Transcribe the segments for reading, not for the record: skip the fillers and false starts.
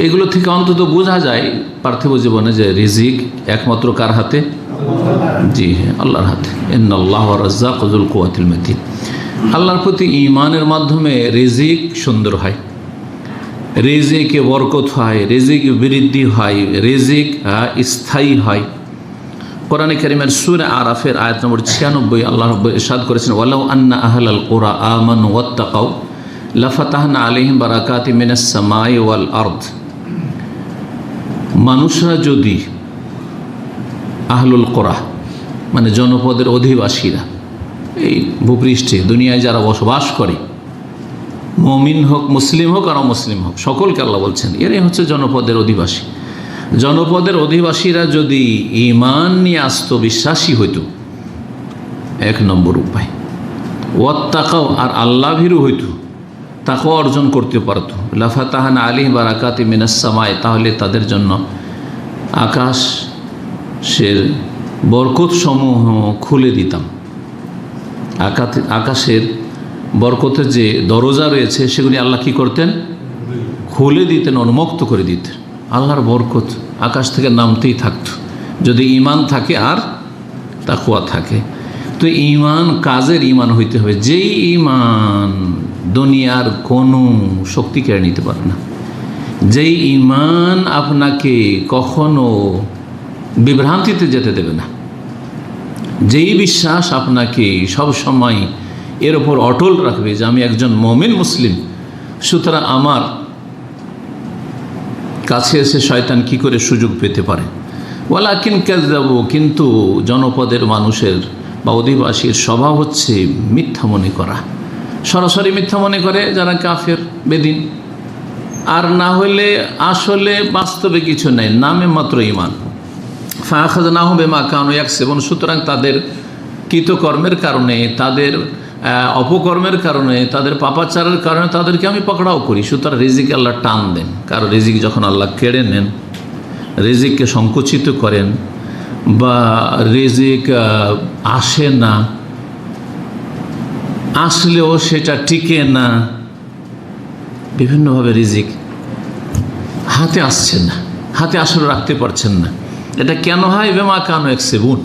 এগুলো থেকে অন্তত বোঝা যায় পার্থিব জীবনে যে রিজিক একমাত্র কার হাতে? জি হ্যাঁ, আল্লাহর হাতে। ইন্নাল্লাহ রাজ্জাকু যুল কুওয়াতিল মাতিন। আল্লাহর প্রতি ঈমানের মাধ্যমে রিজিক সুন্দর হয়, রিজিকে বরকত হয়, রিজিক বৃদ্ধি হয়, রিজিক স্থায়ী হয়। কোরআনে কারীমের সূরা আরাফের আয়াত নম্বর 96 আল্লাহ রাব্বুল ইরশাদ করেছেন, ওয়ালাউ আন্না আহলাল কুরা আমানু ওয়াত্তাকাউ লাফাতাহনা আলাইহিম বারাকাতিম মিনাস সামাই ওয়াল আরদ। মানুষরা যদি, আহলুল কুরা মানে জনপদের অধিবাসীরা, এই ভূপৃষ্ঠে দুনিয়ায় যারা বসবাস করে, মুমিন হোক, মুসলিম হোক আর অমুসলিম হোক, সকলকে আল্লাহ বলছেন এরাই হচ্ছে জনপদের অধিবাসী। জনপদের অধিবাসীরা যদি ঈমান নিয়ে আসতো, বিশ্বাসী হইতো, এক নম্বর উপায়। ওয়াত্তাকাও, আর আল্লাহ ভীরু হইতো, তাকওয়া অর্জন করতে পারতো, লাফাতাহানা আলাইহিম বারাকাতিম মিনাস সামাই, তাহলে তাদের জন্য আকাশের বরকত সমূহ খুলে দিতাম। আকাশের বরকতের যে দরজা রয়েছে সেগুলি আল্লাহ কী করতেন? খুলে দিতেন, উন্মুক্ত করে দিতেন। আল্লাহর বরকত আকাশ থেকে নামতেই থাকতো যদি ঈমান থাকে আর তাকওয়া থাকে। তো ঈমান কাজের ঈমান হইতে হবে, যেই ঈমান দুনিয়ার কোনো শক্তি কেড়ে নিতে পারে না, যেই ঈমান আপনাকে কখনো বিভ্রান্তিতে যেতে দেবে না, যেই বিশ্বাস আপনাকে সব সময় এর ওপর অটল রাখবে যে আমি একজন মুমিন মুসলিম, সুতরাং আমার কাছে এসে শয়তান কি করে সুযোগ পেতে পারে। ওয়ালাকিন কাযযাবু, কিন্তু জনপদের মানুষের বা অধিবাসীর স্বভাব হচ্ছে মিথ্যা মনে করা, সরাসরি মিথ্যা মনে করে যারা কাফের বেদিন, আর না হলে আসলে বাস্তবে কিছু নেই, নামে মাত্র ঈমান। ফাআখাযনাহুম বিমা কানু ইয়াকসিবুন, সুতরাং তাদের কৃতকর্মের কারণে, তাদের অপকর্মের কারণে, তাদের পাপাচারের কারণে তাদেরকে আমি পকড়াও করি। সুতরাং রিজিকে আল্লাহ টান দেন, কারণ রিজিক যখন আল্লাহ কেড়ে নেন, রিজিককে সংকুচিত করেন বা রিজিক আসে না, আসলেও সেটা টিকে না, বিভিন্নভাবে রিজিক হাতে আসছে না, হাতে আসলে রাখতে পারছেন না। এটা কেন হয়? বিমা কানু ইয়াকসিবুন,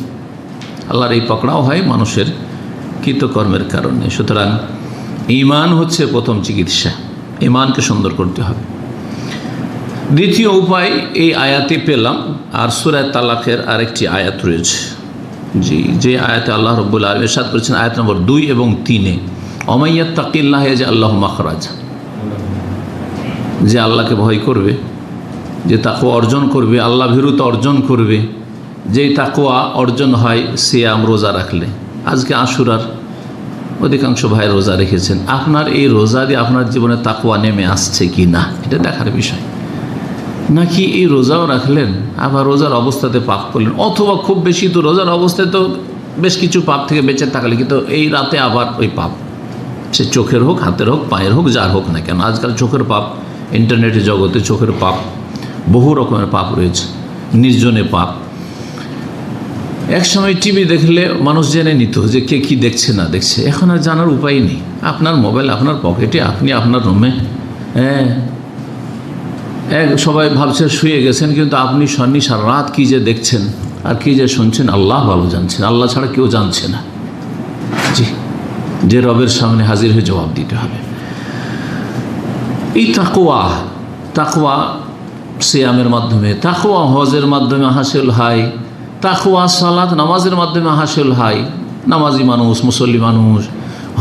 আল্লাহর এই পকড়াও হয় মানুষের কৃতকর্মের কারণে। সুতরাং ঈমান হচ্ছে প্রথম চিকিৎসা, ঈমানকে সুন্দর করতে হবে। দ্বিতীয় উপায় এই আয়াতে পেলাম, আর সূরা তালাকের আরেকটি আয়াত রয়েছে, যে আয়াতে আল্লাহ রাব্বুল আলামিন ইরশাদ করেছেন আয়াত নম্বর 2 এবং 3-এ, ওয়া ইয়াত্তাকিল্লাহ ইয়াজআল লাহু মাখরাজা, যে আল্লাহকে ভয় করবে, যে তাকওয়া অর্জন করবে, আল্লাহ ভীরুতা অর্জন করবে, যেই তাকওয়া অর্জন হয় সিয়াম, রোজা রাখলে। আজকে আশুরার অধিকাংশ ভাই রোজা রেখেছেন, আপনার এই রোজা দিয়ে আপনার জীবনে তাকওয়া নেমে আসছে কি না এটা দেখার বিষয়। নাকি এই রোজাও রাখলেন আবার রোজার অবস্থাতে পাপ করলেন, অথবা খুব বেশি তো রোজার অবস্থায় তো বেশ কিছু পাপ থেকে বেঁচে থাকলে, কিন্তু এই রাতে আবার ওই পাপ, সে চোখের হোক, হাতের হোক, পায়ের হোক, যার হোক না কেন। আজকাল চোখের পাপ, ইন্টারনেটের জগতে চোখের পাপ, বহু রকমের পাপ রয়েছে, নির্জনে পাপ। এক সময় টিভি দেখলে মানুষ জেনে নিত যে কে কী দেখছে না দেখছে, এখন আর জানার উপায় নেই। আপনার মোবাইল আপনার পকেটে, আপনি আপনার রুমে, সবাই ভাবছে শুয়ে গেছেন, কিন্তু আপনি সারা রাত কী যে দেখছেন আর কী যে শুনছেন আল্লাহ ভালো জানছেন, আল্লাহ ছাড়া কেউ জানছে না। জি, যে রবের সামনে হাজির হয়ে জবাব দিতে হবে। এই তাকওয়া সিয়ামের মাধ্যমে, তাকওয়া হজের মাধ্যমে হাসিল হয়, তাকওয়া সালাত নামাজের মাধ্যমে হাসিল হয়। নামাজি মানুষ, মুসল্লি মানুষ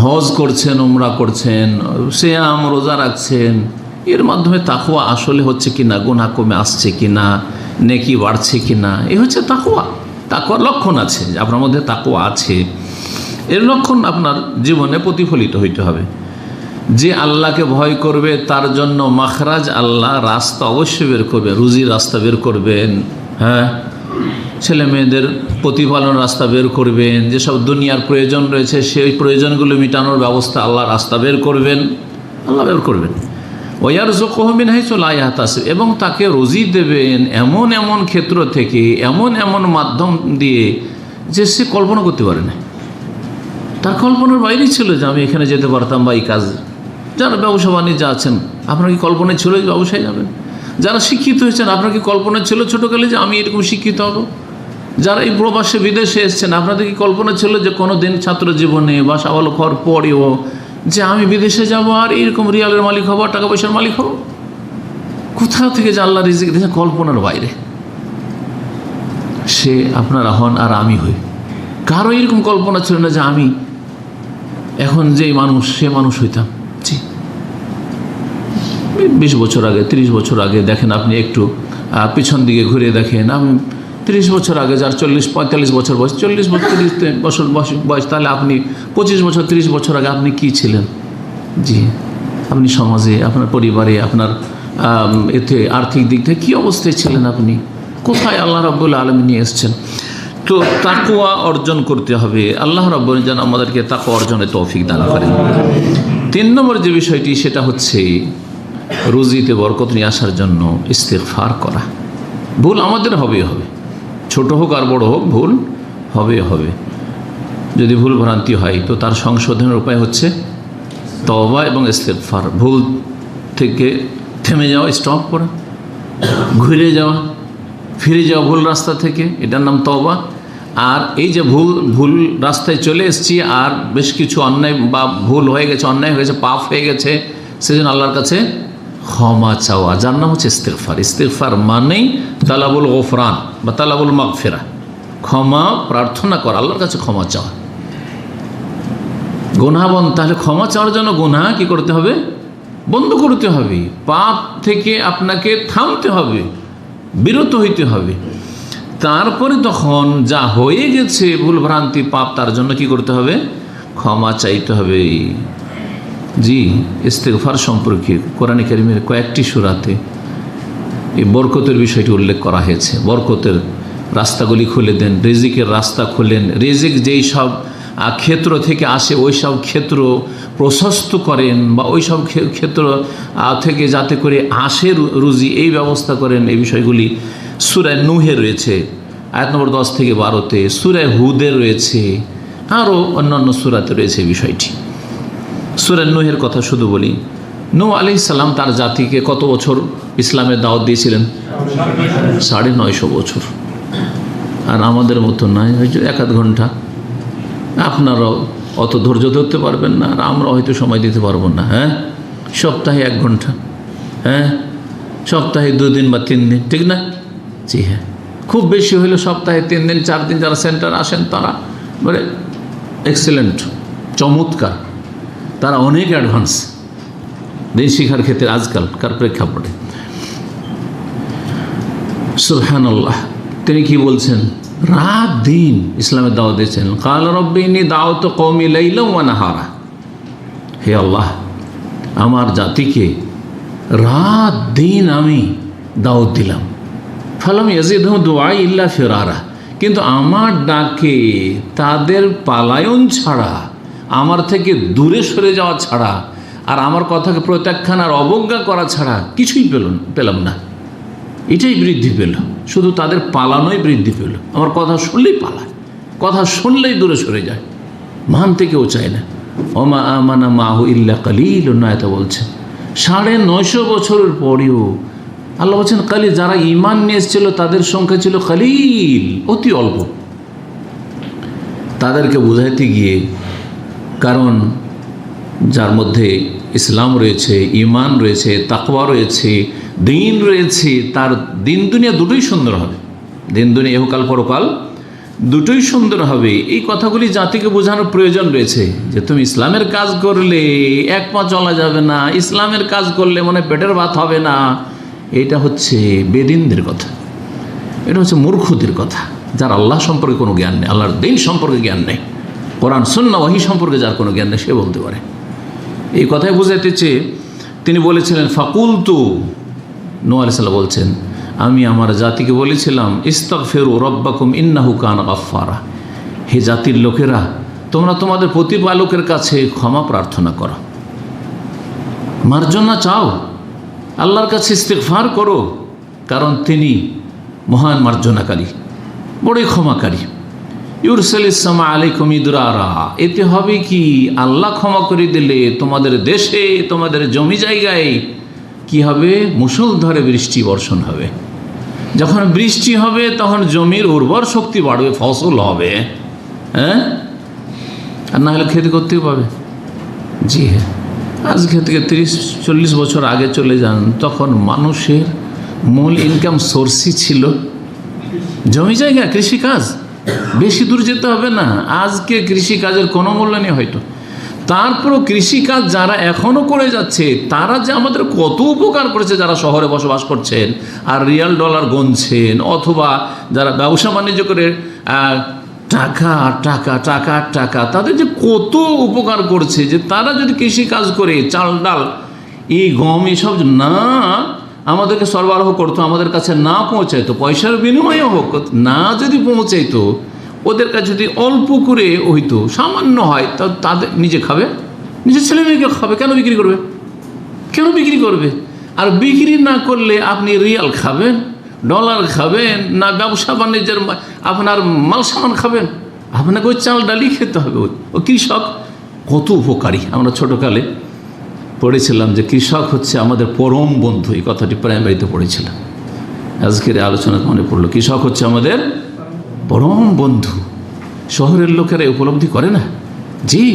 হজ করছেন, উমরা করছেন, সিয়াম রোজা রাখছেন, এর মাধ্যমে তাকওয়া আসলে হচ্ছে কি না, গুনাহ কমে আসছে কি না, নেকি বাড়ছে কি না, এই হচ্ছে তাকওয়া। তাকওয়ার লক্ষণ আছে, আপনার মধ্যে তাকওয়া আছে, এর লক্ষণ আপনার জীবনে প্রতিফলিত হইতে হবে। যে আল্লাহকে ভয় করবে তার জন্য মাখরাজ, আল্লাহ রাস্তা অবশ্যই বের করবে, রুজির রাস্তা বের করবেন, হ্যাঁ, ছেলে মেয়েদের প্রতিপালন রাস্তা বের করবেন, যেসব দুনিয়ার প্রয়োজন রয়েছে সেই প্রয়োজনগুলো মেটানোর ব্যবস্থা আল্লাহ রাস্তা বের করবেন, আল্লাহ বের করবেন। ওয়ারযুকুহু মিন হাইসু লা ইয়াহতাসিব, এবং তাকে রুজি দেবেন এমন এমন ক্ষেত্র থেকে, এমন এমন মাধ্যম দিয়ে যে সে কল্পনা করতে পারে না, তার কল্পনার বাইরেই ছিল যে আমি এখানে যেতে পারতাম বা এই কাজ। যারা ব্যবসা বাণিজ্য আছেন, আপনার কি কল্পনায় ছিল যে ব্যবসায় যাবেন? যারা শিক্ষিত হয়েছেন, আপনার কি কল্পনা ছিল ছোটোকালে যে আমি এরকম শিক্ষিত হব? যারা এই প্রবাসে বিদেশে এসছেন, আপনাদের কি কল্পনা ছিল যে কোনো দিন ছাত্র জীবনে বা সাবালক হওয়ার পরেও যে আমি বিদেশে যাব আর এরকম রিয়ালের মালিক হব, টাকা পয়সার মালিক হব? কোথাও থেকে যে আল্লাহ রিজিক দিয়েছেন কল্পনার বাইরে। সে আপনারা হন আর আমি হই। কারো এরকম কল্পনা ছিল না যে আমি এখন যে মানুষ সে মানুষ হইতাম। জি, 20 বছর আগে, 30 বছর আগে দেখেন, আপনি একটু পিছন দিকে ঘুরে দেখেন, আমি 30 বছর আগে যার 40-45 বছর বয়স, 40 বছর বয়স, তাহলে আপনি 25 বছর 30 বছর আগে আপনি কি ছিলেন? জি, আপনি সমাজে, আপনার পরিবারে, আপনার এতে আর্থিক দিক থেকে কী অবস্থায় ছিলেন? আপনি কোথায় আল্লাহ রাব্বুল আলামিন নিয়ে এসছেন? তো তাকওয়া অর্জন করতে হবে। আল্লাহ রাব্বুল যেন আমাদেরকে তাকওয়া অর্জনে তৌফিক দান করেন। 3 নম্বর যে বিষয়টি, সেটা হচ্ছে রুজিতে বরকত নিয়ে আসার জন্য ইস্তিগফার করা। ভুল আমাদের হবে, ছোট হোক আর বড় হোক, ভুল হবে। যদি ভুল ভ্রান্তি হয় তো তার সংশোধনের উপায় হচ্ছে তওবা এবং ইস্তিগফার। ভুল থেকে থেমে যাওয়া, স্টপ করা, ঘুরে যাওয়া, ফিরে যাওয়া ভুল রাস্তা থেকে, এটার নাম তওবা। আর এই যে ভুল রাস্তায় চলে এসেছি আর বেশ কিছু অন্যায় বা ভুল হয়ে গেছে, অন্যায় হয়ে গেছে, পাপ হয়ে গেছে, সেজন্য আল্লাহর কাছে ক্ষমা চাওয়া, যার নাম হচ্ছে ইস্তিগফার। ইস্তিগফার মানেই তালাবুল গফরান বা তালাবুল মাগফিরা, ক্ষমা প্রার্থনা করা, আল্লাহর কাছে ক্ষমা চাওয়া। গুনাহবন, তাহলে ক্ষমা চাওয়ার জন্য গুনাহ কি করতে হবে? বন্ধ করতে হবে। পাপ থেকে আপনাকে থামতে হবে, বিরত হইতে হবে। তারপরে তখন যা হয়ে গেছে ভুল ভ্রান্তি পাপ, তার জন্য কি করতে হবে? ক্ষমা চাইতে হবে। জি, ইস্তিগফার সম্পর্কে কোরআনে কারিমের কয়েকটি সূরাতে এই বরকতের বিষয়টি উল্লেখ করা হয়েছে। বরকতের রাস্তাগুলি খুলে দেন, রিজিকের রাস্তা খুলেন, রিজিক যেই সব ক্ষেত্র থেকে আসে ওই সব ক্ষেত্র প্রশস্ত করেন, বা ওই সব ক্ষেত্র থেকে যাতে করে আসে রুজি, এই ব্যবস্থা করেন। এই বিষয়গুলি সূরা নূহে রয়েছে, আয়াত নম্বর 10 থেকে 12-তে, সূরা হুদে রয়েছে, আরও অন্যান্য সূরাতে রয়েছে এই বিষয়টি। সূরা নূহের কথা শুধু বলি, নূহ আলাইহিস সালাম তার জাতিকে কত বছর ইসলামের দাওয়াত দিয়েছিলেন? 950 বছর। আর আমাদের মতো নয়, হয়তো 1-8 ঘন্টা। আপনারাও অত ধৈর্য ধরতে পারবেন না, আর আমরা হয়তো সময় দিতে পারবো না। হ্যাঁ, সপ্তাহে 1 ঘন্টা, হ্যাঁ, সপ্তাহে 2 দিন বা 3 দিন, ঠিক না? জি হ্যাঁ, খুব বেশি হলে সপ্তাহে 3 দিন 4 দিন। যারা সেন্টার আসেন তারা বলে এক্সেলেন্ট, চমৎকার, তারা অনেক অ্যাডভান্স দিন শিক্ষার ক্ষেত্রে আজকালকার প্রেক্ষাপটে। সুবহানাল্লাহ, তিনি কি বলছেন? রাত দিন ইসলামের দাওয়াত দিয়েছেন। কাল রব্বি ইন্নী দাওয়াতু কওমি লাইলান ওয়া নাহারা, হে আল্লাহ, আমার জাতিকে রাত দিন আমি দাওয়াত দিলাম। ফালাম ইয়াজিদহুম দুআই ইল্লা ফিরারা, কিন্তু আমার ডাকে তাদের পালায়ন ছাড়া, আমার থেকে দূরে সরে যাওয়া ছাড়া, আর আমার কথাকে প্রত্যাখ্যান আর অবজ্ঞা করা ছাড়া কিছুই পেলাম না। এটাই বৃদ্ধি পেল, শুধু তাদের পালানোই বৃদ্ধি পেল। আমার কথা শুনলেই পালায়, কথা শুনলেই দূরে সরে যায়, মানতে কেউ চায় না। ওমা আমানা মাহু ইল্লা কালিল, আয়াতে বলছেন 950 বছরের পরেও আল্লাহ বলছেন কালিল, যারা ঈমান নিয়ে এসেছিল তাদের সংখ্যা ছিল কালিল, অতি অল্প। তাদেরকে বুঝাইতে গিয়ে, কারণ যার মধ্যে ইসলাম রয়েছে, ঈমান রয়েছে, তাকওয়া রয়েছে, দিন রয়েছে, তার দিন দুনিয়া দুটোই সুন্দর হবে। দিন দুনিয়া ইহকাল পরকাল দুটোই সুন্দর হবে। এই কথাগুলি জাতিকে বোঝানোর প্রয়োজন রয়েছে যে তুমি ইসলামের কাজ করলে 1 পা চলা যাবে না, ইসলামের কাজ করলে মনে পেটের ভাত হবে না। এটা হচ্ছে বেদিনদের কথা, এটা হচ্ছে মূর্খদের কথা, যার আল্লাহ সম্পর্কে কোনো জ্ঞান নেই, আল্লাহর দিন সম্পর্কে জ্ঞান নেই, কোরআন সুন্নাহ ওহী সম্পর্কে যার কোনো জ্ঞান নেই, সে বলতে পারে। এই কথাই বোঝাতে চেয়ে তিনি বলেছিলেন ফাকুলতু, নূহ আলাইহিস সালাম বলছেন, আমি আমার জাতিকে বলেছিলাম ইস্তাগফিরু রাব্বাকুম ইন্নাহু কানা গাফফারা, হে জাতির লোকেরা, তোমরা তোমাদের প্রতিপালকের কাছে ক্ষমা প্রার্থনা করো, মার্জনা চাও, আল্লাহর কাছে ইস্তিগফার করো, কারণ তিনি মহান মার্জনাকারী, বড়ই ক্ষমাকারী। ইউরসালিস সামা আলাইকুম ইদরারা, এতে হবে কি, আল্লাহ ক্ষমা করে দিলে তোমাদের দেশে, তোমাদের জমি জায়গায় কি হবে? মুষলধারে বৃষ্টি বর্ষণ হবে। যখন বৃষ্টি হবে তখন জমির উর্বর শক্তি বাড়বে, ফসল হবে। হ্যাঁ, আর না হলে খেতে করতেও পাবে। জি হ্যাঁ, আজকে থেকে 30-40 বছর আগে চলে যান, তখন মানুষের মূল ইনকাম সোর্সই ছিল জমি জায়গা, কৃষিকাজ। বেশি দূর যেতে হবে না, আজকে কৃষিকাজের কোনো মূল্য নেই হয়তো। তারপরও কৃষিকাজ যারা এখনও করে যাচ্ছে তারা যে আমাদের কত উপকার করেছে, যারা শহরে বসবাস করছেন আর রিয়াল ডলার গুনছেন, অথবা যারা ব্যবসা বাণিজ্য করে টাকা টাকা টাকা টাকা, তাদের যে কত উপকার করছে, যে তারা যদি কৃষিকাজ করে চাল ডাল এই গম এসব না আমাদেরকে সরবরাহ করতো, আমাদের কাছে না পৌঁছাইতো, পয়সার বিনিময়ে হোক না যদি পৌঁছাইতো, ওদের কাছে যদি অল্প করে হইতো, সামান্য হয়, তা তাদের নিজে খাবে, নিজের ছেলে মেয়েকে খাবে। কেন বিক্রি করবে? কেন বিক্রি করবে? আর বিক্রি না করলে আপনি রিয়াল খাবেন, ডলার খাবেন না, ব্যবসা বাণিজ্যের আপনার মাল সামান খাবেন? আপনাকে ওই চাল ডালি খেতে হবে। ও কৃষক কত উপকারী। আমরা ছোটোকালে পড়েছিলাম যে কৃষক হচ্ছে আমাদের পরম বন্ধু, এই কথাটি প্রাইমারিতে পড়েছিলাম। আজকের আলোচনা মনে পড়লো, কৃষক হচ্ছে আমাদের পরম বন্ধু। শহরের লোকেরা উপলব্ধি করে না। জি,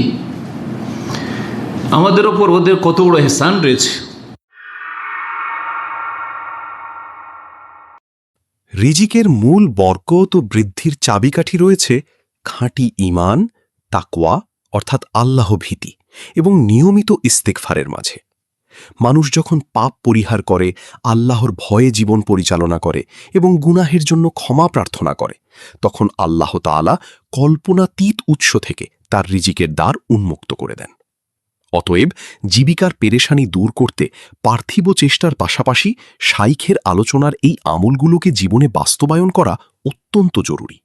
আমাদের ওপর ওদের কত বড় এহসান রয়েছে। রিজিকের মূল বরকত ও বৃদ্ধির চাবিকাঠি রয়েছে খাঁটি ঈমান, তাকওয়া অর্থাৎ আল্লাহ ভীতি এবং নিয়মিত ইস্তেগফারের মাঝে। মানুষ যখন পাপ পরিহার করে, আল্লাহর ভয়ে জীবন পরিচালনা করে এবং গুনাহের জন্য ক্ষমা প্রার্থনা করে, তখন আল্লাহ তাআলা কল্পনাতীত উৎস থেকে তার রিজিকের দ্বার উন্মুক্ত করে দেন। অতএব জীবিকার পেরেশানি দূর করতে পার্থিব চেষ্টার পাশাপাশি শাইখের আলোচনার এই আমলগুলোকে জীবনে বাস্তবায়ন করা অত্যন্ত জরুরি।